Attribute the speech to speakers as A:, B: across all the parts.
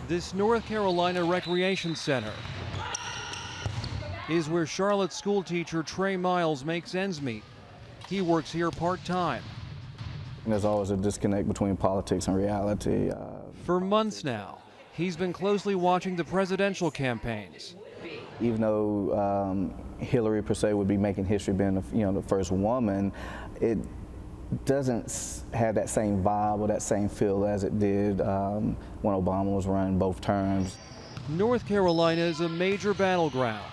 A: This North Carolina recreation center is where Charlotte school teacher Trey Miles makes ends meet. He works here part-time.
B: There's always a disconnect between politics and reality.
A: For months now, he's been closely watching the presidential campaigns.
B: Even though Hillary per se would be making history being the first woman, it doesn't have that same vibe or that same feel as it did when Obama was running both terms.
A: North Carolina is a major battleground.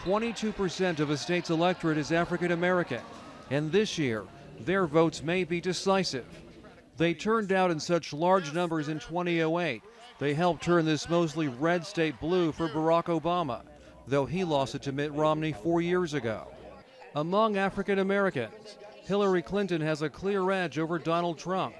A: 22% of a state's electorate is African American, and this year their votes may be decisive. They turned out in such large numbers in 2008. They helped turn this mostly red state blue for Barack Obama, though he lost it to Mitt Romney 4 years ago. Among African Americans, Hillary Clinton has a clear edge over Donald Trump,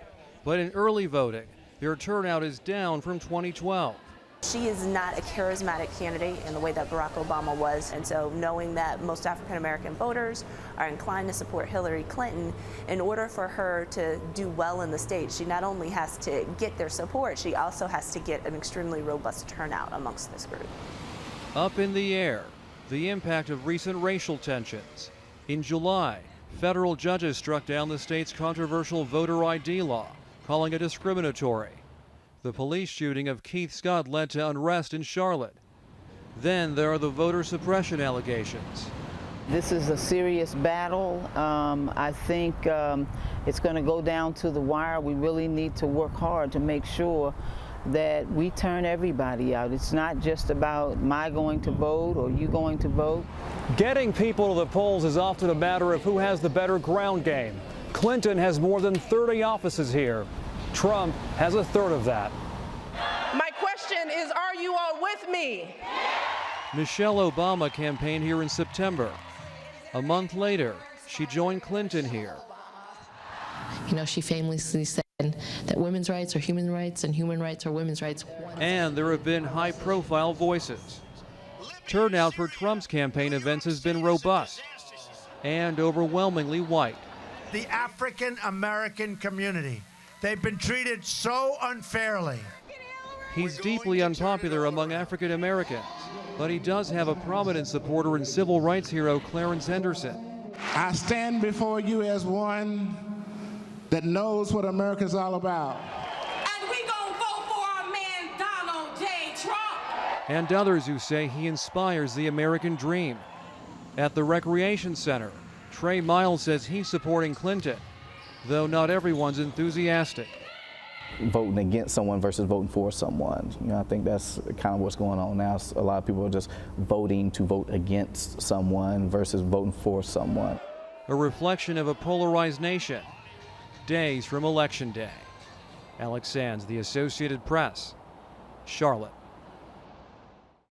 A: but in early voting, their turnout is down from 2012.
C: She is not a charismatic candidate in the way that Barack Obama was, and so knowing that most African American voters are inclined to support Hillary Clinton, in order for her to do well in the state, she not only has to get their support, she also has to get an extremely robust turnout amongst this group.
A: Up in the air, the impact of recent racial tensions. In July, federal judges struck down the state's controversial voter ID law, calling it discriminatory. The police shooting of Keith Scott led to unrest in Charlotte. Then there are the voter suppression allegations.
D: This is a serious battle. I think it's going to go down to the wire. We really need to work hard to make sure that we turn everybody out. It's not just about my going to vote or you going to vote.
E: Getting people to the polls is often a matter of who has the better ground game. Clinton has more than 30 offices here. Trump has a third of that.
F: My question is, are you all with me?
A: Michelle Obama campaigned here in September. A month later, she joined Clinton here.
G: You know, she famously said that women's rights are human rights and human rights are women's rights.
A: And there have been high-profile voices. Turnout for Trump's campaign events has been robust and overwhelmingly white.
H: The African American community, they've been treated so unfairly.
A: He's deeply unpopular among African Americans, but he does have a prominent supporter in civil rights hero Clarence Henderson.
I: I stand before you as one that knows what America's all about.
F: And we gonna vote for our man Donald J. Trump.
A: And others who say he inspires the American dream. At the recreation center, Trey Miles says he's supporting Clinton, though not everyone's enthusiastic.
B: Voting against someone versus voting for someone. I think that's kind of what's going on now. A lot of people are just voting to vote against someone versus voting for someone.
A: A reflection of a polarized nation. Days from Election Day. Alex Sands, The Associated Press, Charlotte.